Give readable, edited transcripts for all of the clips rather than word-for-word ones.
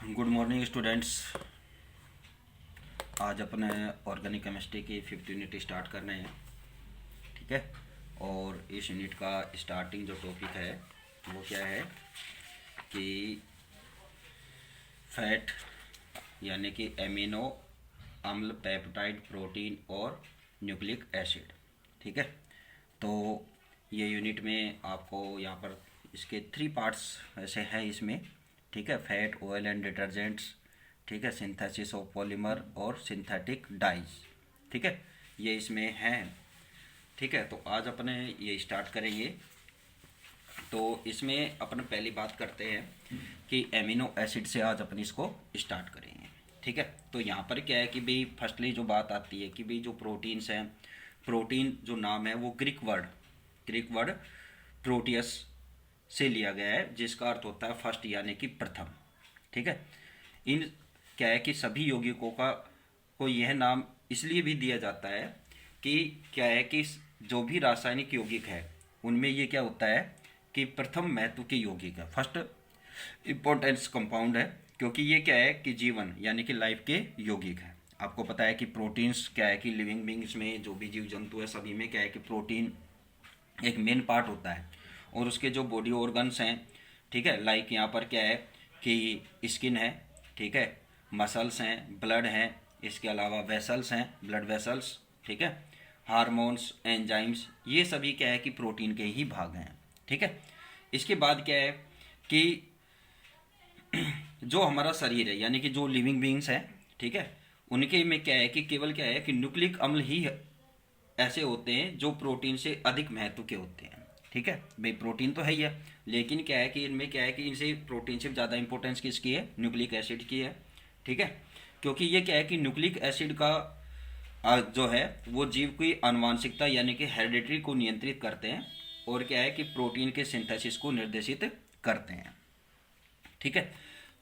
Good morning students. आज अपने organic chemistry की 5th यूनिट स्टार्ट करने हैं। ठीक है। और इस यूनिट का स्टार्टिंग जो टॉपिक है वो क्या है कि फैट यानी कि एमिनो अम्ल, पेप्टाइड, प्रोटीन और न्यूक्लिक एसिड। ठीक है। तो ये यूनिट में आपको यहाँ पर इसके 3 पार्ट्स ऐसे हैं इसमें। ठीक है। फैट, ऑयल एंड डिटर्जेंट्स, ठीक है, सिंथेसिस ऑफ पॉलीमर और सिंथेटिक डाइज। ठीक है, ये इसमें हैं। ठीक है। तो आज अपने ये स्टार्ट करेंगे। तो इसमें अपन पहली बात करते हैं कि एमिनो एसिड से आज अपन इसको स्टार्ट करेंगे। ठीक है। तो यहाँ पर क्या है कि भाई फर्स्टली जो बात आती है कि भाई जो प्रोटीन्स हैं, प्रोटीन जो नाम है वो ग्रीक वर्ड प्रोटियस से लिया गया है, जिसका अर्थ होता है फर्स्ट यानी कि प्रथम। ठीक है। इन क्या है कि सभी यौगिकों को यह नाम इसलिए भी दिया जाता है कि क्या है कि जो भी रासायनिक यौगिक है उनमें ये क्या होता है कि प्रथम महत्व के यौगिक है, फर्स्ट इम्पोर्टेंस कंपाउंड है, क्योंकि ये क्या है कि जीवन यानी कि लाइफ के यौगिक है। आपको पता है कि प्रोटीन्स क्या है कि लिविंग बींग्स में जो भी जीव जंतु है सभी में क्या है कि प्रोटीन एक मेन पार्ट होता है। और उसके जो बॉडी ऑर्गन्स हैं, ठीक है, लाइक यहाँ पर क्या है कि स्किन है, ठीक है, मसल्स हैं, ब्लड हैं, इसके अलावा वेसल्स हैं, ब्लड वेसल्स, ठीक है, हार्मोन्स, एंजाइम्स, ये सभी क्या है कि प्रोटीन के ही भाग हैं। ठीक है। इसके बाद क्या है कि जो हमारा शरीर है यानी कि जो लिविंग बींग्स हैं, ठीक है, उनके में क्या है कि केवल क्या है कि न्यूक्लिक अम्ल ही ऐसे होते हैं जो प्रोटीन से अधिक महत्व के होते हैं। ठीक है भाई, प्रोटीन तो है ही है, लेकिन क्या है कि इनमें क्या है कि इनसे प्रोटीन से ज़्यादा इंपॉर्टेंस किसकी है, न्यूक्लिक एसिड की है। ठीक है। क्योंकि ये क्या है कि न्यूक्लिक एसिड का जो है वो जीव की आनुवांशिकता यानी कि हेरिडिटी को नियंत्रित करते हैं और क्या है कि प्रोटीन के सिंथेसिस को निर्देशित करते हैं। ठीक है।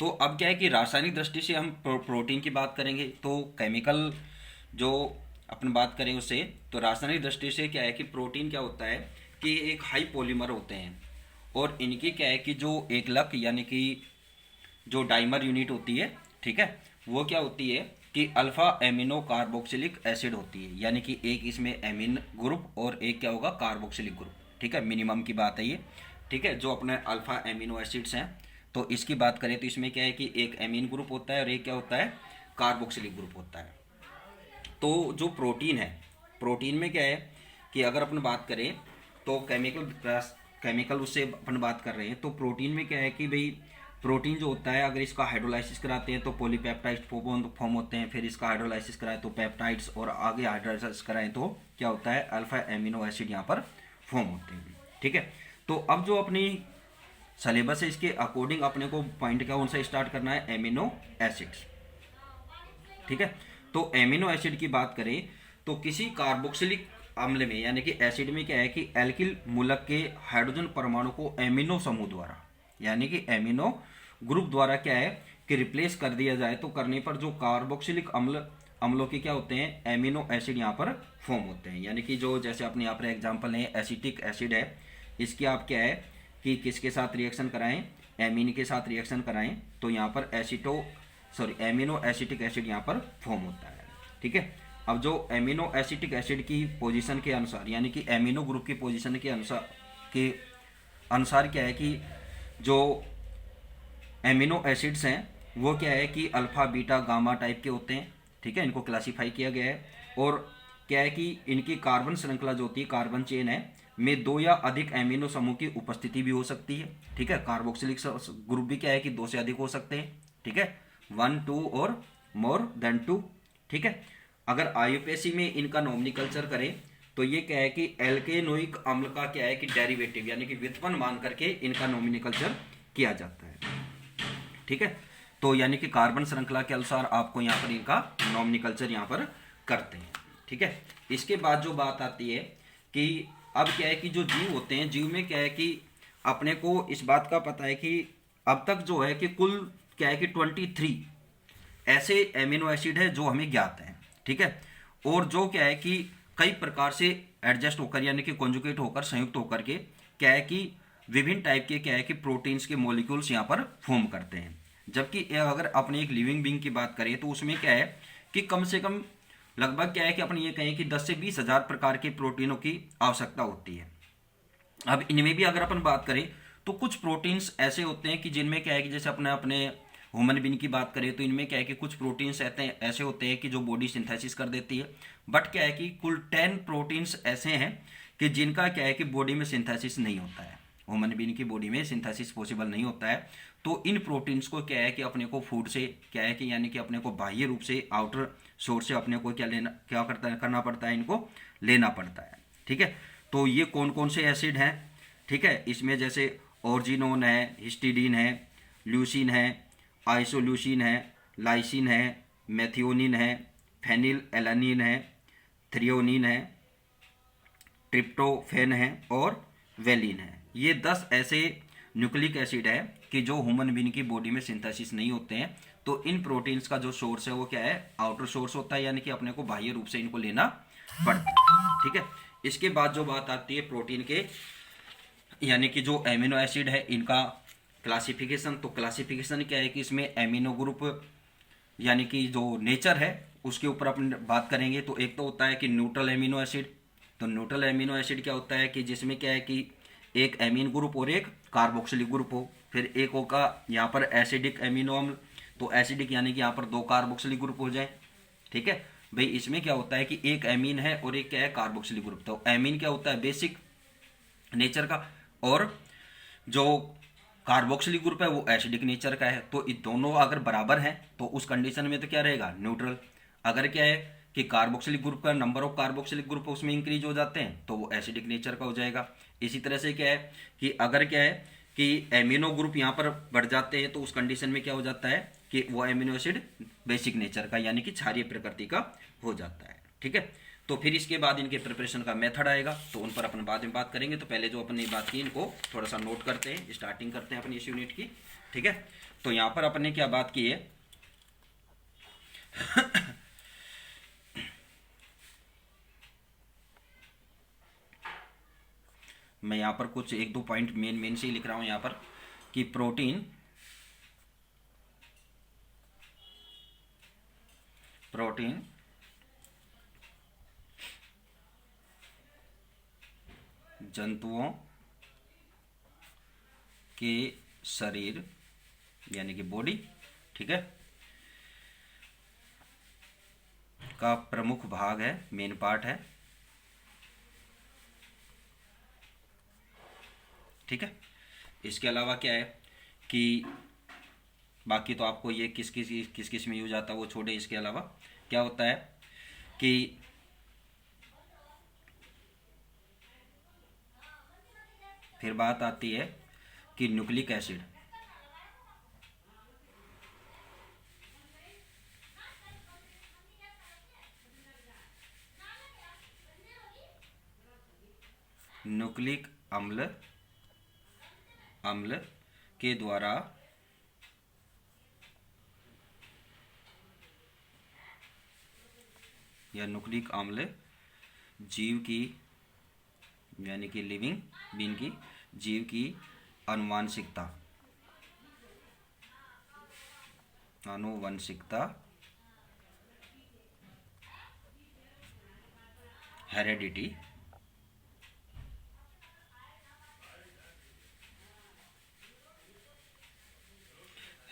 तो अब क्या है कि रासायनिक दृष्टि से हम प्रोटीन की बात करेंगे, तो केमिकल जो अपन बात करें उससे, तो रासायनिक दृष्टि से क्या है कि प्रोटीन क्या होता है कि एक हाई पॉलीमर होते हैं और इनकी क्या है कि जो एकलक यानी कि जो डाइमर यूनिट होती है, ठीक है, वो क्या होती है कि अल्फा एमिनो कार्बोक्सिलिक एसिड होती है, यानी कि एक इसमें एमिन ग्रुप और एक क्या होगा कार्बोक्सिलिक ग्रुप। ठीक है, मिनिमम की बात है ये। ठीक है, जो अपने अल्फा एमिनो एसिड्स हैं, तो इसकी बात करें तो इसमें क्या है कि एक एमिन ग्रुप होता है और एक क्या होता है कार्बोक्सिलिक ग्रुप होता है। तो जो प्रोटीन है, प्रोटीन में क्या है कि अगर अपन बात करें तो केमिकल उससे अपन बात कर रहे हैं, तो प्रोटीन में क्या है कि भाई प्रोटीन जो होता है अगर इसका हाइड्रोलाइसिस कराते हैं तो पॉलीपेप्टाइड्स फॉर्म होते हैं, फिर इसका हाइड्रोलाइसिस कराएं तो पेप्टाइड्स, और आगे हाइड्रोलाइसिस कराएं तो क्या होता है अल्फा एमिनो एसिड यहाँ पर फॉर्म होते हैं। ठीक है। तो अब जो अपनी सिलेबस है इसके अकॉर्डिंग अपने को पॉइंट क्या उनसे स्टार्ट करना है, एमिनो एसिड्स। ठीक है। तो एमिनो एसिड की बात करें तो किसी कार्बोक्सिलिक अम्ल में यानी कि एसिड में क्या है कि एल्किल मूलक के हाइड्रोजन परमाणु को एमिनो समूह द्वारा यानी कि एमिनो ग्रुप द्वारा क्या है कि रिप्लेस कर दिया जाए, तो करने पर जो कार्बोक्सिलिक अम्लों के क्या होते हैं एमिनो एसिड यहाँ पर फॉर्म होते हैं। यानी कि जो जैसे अपने यहाँ पर एग्जाम्पल है एसिटिक एसिड है, इसकी आप क्या है कि किसके साथ रिएक्शन कराएं, एमीन के साथ रिएक्शन कराएं तो यहाँ पर एमिनो एसिटिक एसिड यहाँ पर फॉर्म होता है। ठीक है। अब जो एमिनो एसिटिक एसिड की पोजीशन के अनुसार यानी कि एमिनो ग्रुप की पोजीशन के अनुसार क्या है कि जो एमिनो एसिड्स हैं वो क्या है कि अल्फा बीटा गामा टाइप के होते हैं। ठीक है, इनको क्लासीफाई किया गया है। और क्या है कि इनकी कार्बन श्रृंखला जो होती है, कार्बन चेन है, में 2 या अधिक एमिनो समूह की उपस्थिति भी हो सकती है। ठीक है, कार्बोक्सिलिक ग्रुप भी क्या है कि 2 से अधिक हो सकते हैं। ठीक है, 1, 2 और मोर देन 2। ठीक है। अगर आईयूपीएसी में इनका नॉमिनिकल्चर करें तो ये क्या है कि एल्केनोइक अम्ल का क्या है कि डेरिवेटिव यानी कि व्युत्पन्न मान करके इनका नॉमिनिकल्चर किया जाता है। ठीक है। तो यानी कि कार्बन श्रृंखला के अनुसार आपको यहाँ पर इनका नॉमिनिकल्चर यहाँ पर करते हैं। ठीक है। इसके बाद जो बात आती है कि अब क्या है कि जो जीव होते हैं, जीव में क्या है कि अपने को इस बात का पता है कि अब तक जो है कि कुल क्या है कि 23 ऐसे एमिनो एसिड है जो हमें ज्ञात हैं। ठीक है। और जो क्या है कि कई प्रकार से एडजस्ट होकर यानी कि कॉन्जुगेट होकर संयुक्त होकर के क्या है कि विभिन्न टाइप के क्या है कि प्रोटीन्स के मॉलिक्यूल्स यहाँ पर फॉर्म करते हैं। जबकि अगर अपने एक लिविंग बीइंग की बात करें तो उसमें क्या है कि कम से कम लगभग क्या है कि अपन ये कहें कि 10 से 20 हज़ार प्रकार के प्रोटीनों की आवश्यकता होती है। अब इनमें भी अगर अपन बात करें तो कुछ प्रोटीन्स ऐसे होते हैं कि जिनमें क्या है कि जैसे अपने अपने ह्यूमन बीइंग की बात करें तो इनमें क्या है कि कुछ प्रोटीन्स ऐसे होते हैं कि जो बॉडी सिंथेसिस कर देती है। बट क्या है कि कुल 10 प्रोटीन्स ऐसे हैं कि जिनका क्या है कि बॉडी में सिंथेसिस नहीं होता है, ह्यूमन बीइंग की बॉडी में सिंथेसिस पॉसिबल नहीं होता है। तो इन प्रोटीन्स को क्या है कि अपने को फूड से क्या है कि यानी कि अपने को बाह्य रूप से आउटर सोर्स से अपने को क्या करना पड़ता है, इनको लेना पड़ता है। ठीक है, तो ये कौन कौन से एसिड हैं? ठीक है, इसमें जैसे ऑर्जिनोन है, हिस्टिडीन है, ल्यूसिन है, आइसोल्यूसिन है, लाइसिन है, मेथियोनिन है, फेनिल एलानिन है, थ्रियोनिन है, ट्रिप्टोफेन है और वेलिन है। ये 10 ऐसे न्यूक्लिक एसिड है कि जो ह्यूमन बीइंग की बॉडी में सिंथेसिस नहीं होते हैं। तो इन प्रोटीन्स का जो सोर्स है वो क्या है, आउटर सोर्स होता है, यानी कि अपने को बाह्य रूप से इनको लेना पड़ता है। ठीक है, इसके बाद जो बात आती है प्रोटीन के यानी कि जो एमिनो एसिड है इनका क्लासिफिकेशन। तो क्लासिफिकेशन क्या है कि इसमें एमिनो ग्रुप यानी कि जो नेचर है उसके ऊपर अपन बात करेंगे। तो एक तो होता है कि न्यूट्रल एमिनो एसिड। तो न्यूट्रल एमिनो एसिड क्या होता है कि जिसमें क्या है कि एक एमीन ग्रुप और एक कार्बोक्सिलिक ग्रुप हो। फिर एक होगा यहाँ पर एसिडिक एमिनो अम्ल। तो एसिडिक यानी कि यहाँ पर 2 कार्बोक्सिलिक ग्रुप हो जाए। ठीक है भाई, इसमें क्या होता है कि एक एमीन है और एक क्या है, कार्बोक्सिलिक ग्रुप। तो एमीन क्या होता है, बेसिक नेचर का, और जो कार्बोक्सिलिक ग्रुप है वो एसिडिक नेचर का है। तो ये दोनों अगर बराबर हैं तो उस कंडीशन में तो क्या रहेगा, न्यूट्रल। अगर क्या है कि कार्बोक्सिलिक ग्रुप का नंबर ऑफ कार्बोक्सिलिक ग्रुप उसमें इंक्रीज हो जाते हैं तो वो एसिडिक नेचर का हो जाएगा। इसी तरह से क्या है कि अगर क्या है कि एमिनो ग्रुप यहाँ पर बढ़ जाते हैं तो उस कंडीशन में क्या हो जाता है कि वो एमिनो एसिड बेसिक नेचर का यानी कि क्षारीय प्रकृति का हो जाता है। ठीक है, तो फिर इसके बाद इनके प्रिपरेशन का मेथड आएगा तो उन पर अपन बाद में बात करेंगे। तो पहले जो अपन ने बात की इनको थोड़ा सा नोट करते हैं, स्टार्टिंग करते हैं अपनी इस यूनिट की। ठीक है, तो यहाँ पर अपन ने क्या बात की है मैं यहाँ पर कुछ 1-2 पॉइंट मेन से ही लिख रहा हूँ यहाँ पर कि प्रोटीन जंतुओं के शरीर यानी कि बॉडी, ठीक है, का प्रमुख भाग है, मेन पार्ट है। ठीक है, इसके अलावा क्या है कि बाकी तो आपको ये किस किस में यूज आता है वो छोड़े। इसके अलावा क्या होता है कि फिर बात आती है कि न्यूक्लिक एसिड। न्यूक्लिक अम्ल के द्वारा या न्यूक्लिक अम्ल जीव की यानी कि लिविंग बीइंग की जीव की आनुवंशिकता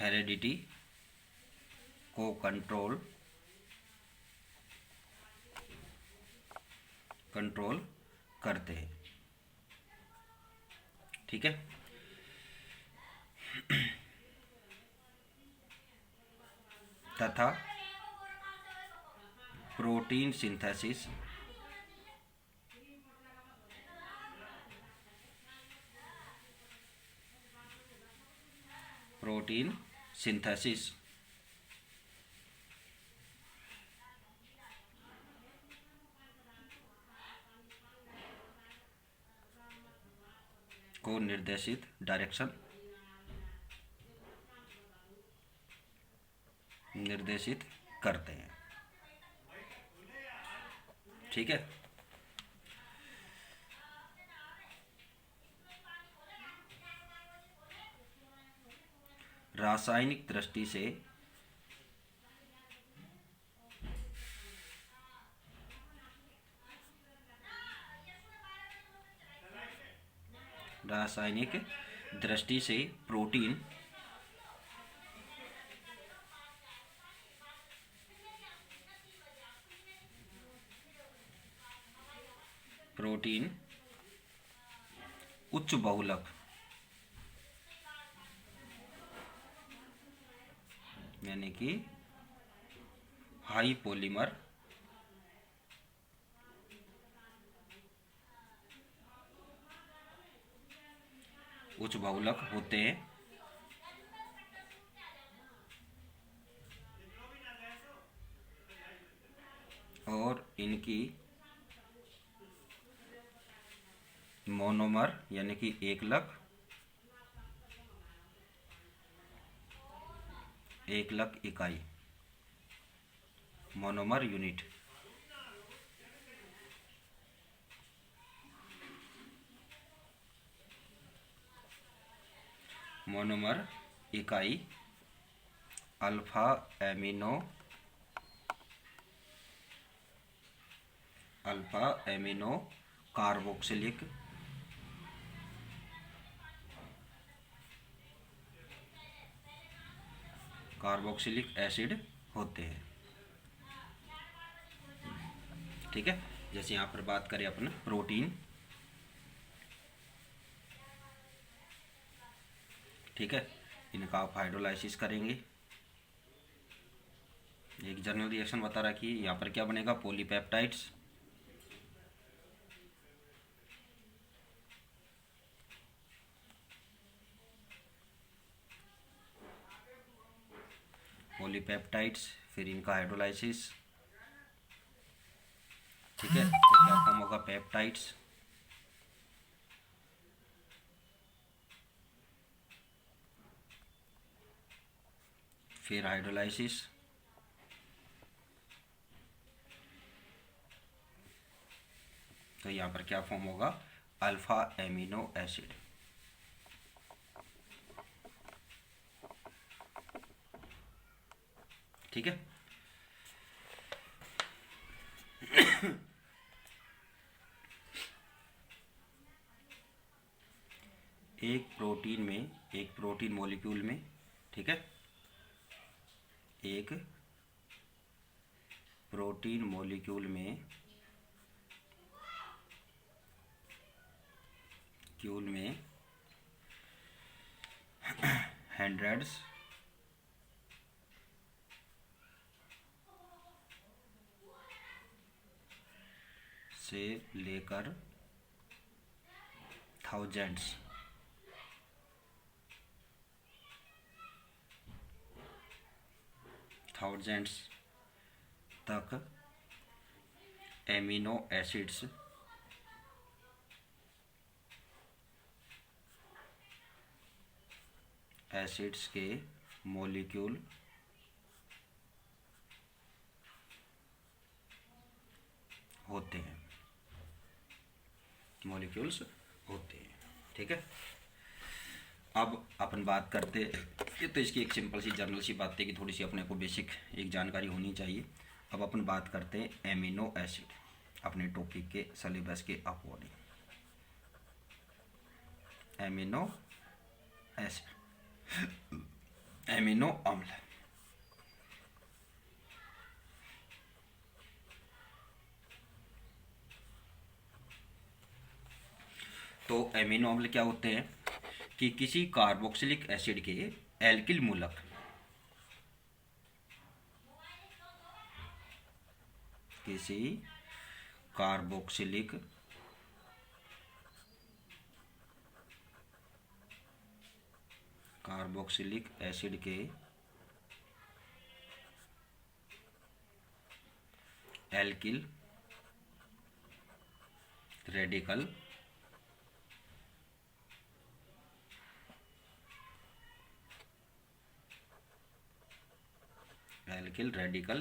हेरेडिटी को कंट्रोल करते हैं। ठीक है, तथा प्रोटीन सिंथेसिस को निर्देशित करते हैं। ठीक है, रासायनिक दृष्टि से प्रोटीन उच्च बहुलक यानी कि हाई पॉलीमर उच्च बहुलक होते हैं और इनकी मोनोमर यानी कि एकलक इकाई monomer unit alpha amino carboxylic acid होते हैं। ठीक है, जैसे यहाँ पर बात करें अपन प्रोटीन, ठीक है, इनका आप हाइड्रोलाइसिस करेंगे। एक जनरल रिएक्शन बता रखी है, यहाँ पर क्या बनेगा, पॉलीपेप्टाइड्स, फिर इनका हाइड्रोलाइसिस, ठीक है, तो क्या फॉर्म होगा, पेप्टाइड्स, फिर हाइड्रोलाइसिस, तो यहाँ पर क्या फॉर्म होगा, अल्फा एमिनो एसिड। ठीक है, एक प्रोटीन मॉलिक्यूल में, ठीक है, एक प्रोटीन मॉलिक्यूल में हंड्रेड्स से लेकर थाउजेंड्स तक एमिनो एसिड्स के मॉलिक्यूल होते हैं, ठीक है। अब अपन बात करते, ये तो इसकी एक सिंपल सी जनरल सी बात है कि थोड़ी सी अपने को बेसिक एक जानकारी होनी चाहिए। अब अपन बात करते हैं एमिनो एसिड, अपने टॉपिक के सिलेबस के अकॉर्डिंग। एमिनो एसिड, एमिनो अम्ल, तो एमिनो अम्ल क्या होते हैं कि किसी कार्बोक्सिलिक एसिड के एल्किल मूलक कार्बोक्सिलिक एसिड के एल्किल रेडिकल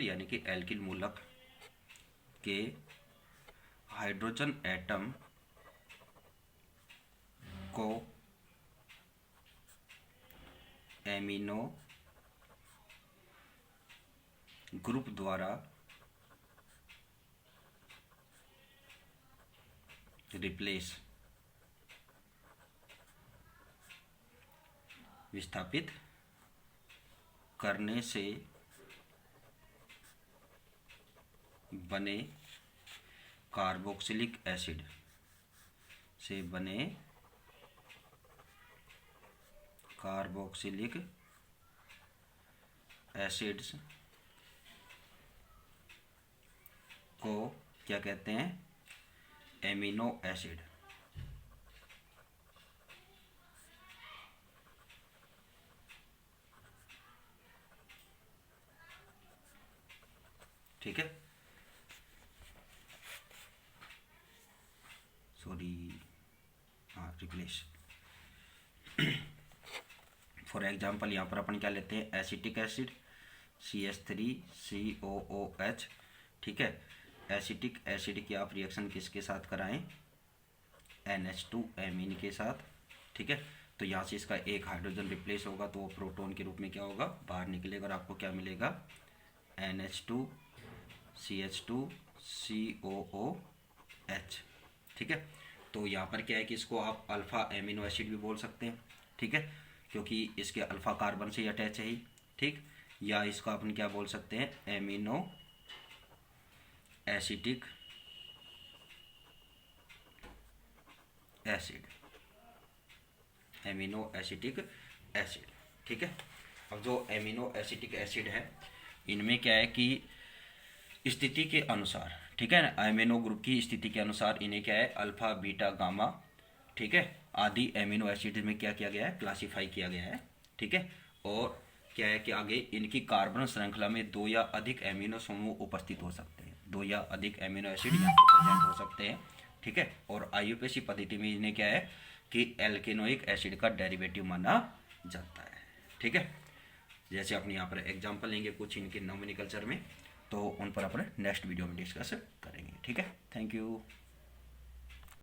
यानी कि एल्किल मूलक के हाइड्रोजन एटम को एमिनो ग्रुप द्वारा रिप्लेस विस्थापित करने से बने कार्बोक्सिलिक एसिड से बने कार्बोक्सिलिक एसिड्स को क्या कहते हैं? Amino acid. ठीक है, सॉरी, हाँ, रिप्लेस। फॉर एग्जाम्पल यहाँ पर अपन क्या लेते हैं? Acetic acid CH3COOH। ठीक है, एसिटिक एसिड की आप रिएक्शन किसके साथ कराएं? NH2 एमीन के साथ। ठीक है, तो यहाँ से इसका एक हाइड्रोजन रिप्लेस होगा तो वो प्रोटॉन के रूप में क्या होगा? बाहर निकलेगा और आपको क्या मिलेगा? NH2 CH2 COOH। ठीक है, तो यहाँ पर क्या है कि इसको आप अल्फा एमिनो एसिड भी बोल सकते हैं। ठीक है, क्योंकि इसके अल्फा कार्बन से अटैच है ही। ठीक, या इसको अपन क्या बोल सकते हैं? Amino acetic acid, amino acetic acid. ठीक है, अब जो एमिनो एसिटिक एसिड है इनमें क्या है कि स्थिति के अनुसार, ठीक है ना, एमिनो ग्रुप की स्थिति के अनुसार इन्हें क्या है? अल्फा, बीटा, गामा, ठीक है, आदि एमिनो एसिड में क्या किया गया है? क्लासिफाई किया गया है। ठीक है, और क्या है कि आगे इनकी कार्बन श्रृंखला में दो या अधिक एमिनो समूह उपस्थित हो सकते हैं। दो या अधिक एमिनो एसिड यहाँ पर प्रेजेंट हो सकते हैं। ठीक है, और आईयूपीएसी पद्धति में इन्हें क्या है कि एल्केनोइक एसिड का डेरिवेटिव माना जाता है। ठीक है, जैसे अपने यहाँ पर एग्जाम्पल लेंगे कुछ इनके नॉमिनिकल्चर में, तो उन पर अपन नेक्स्ट वीडियो में डिस्कस करेंगे। ठीक है, थैंक यू।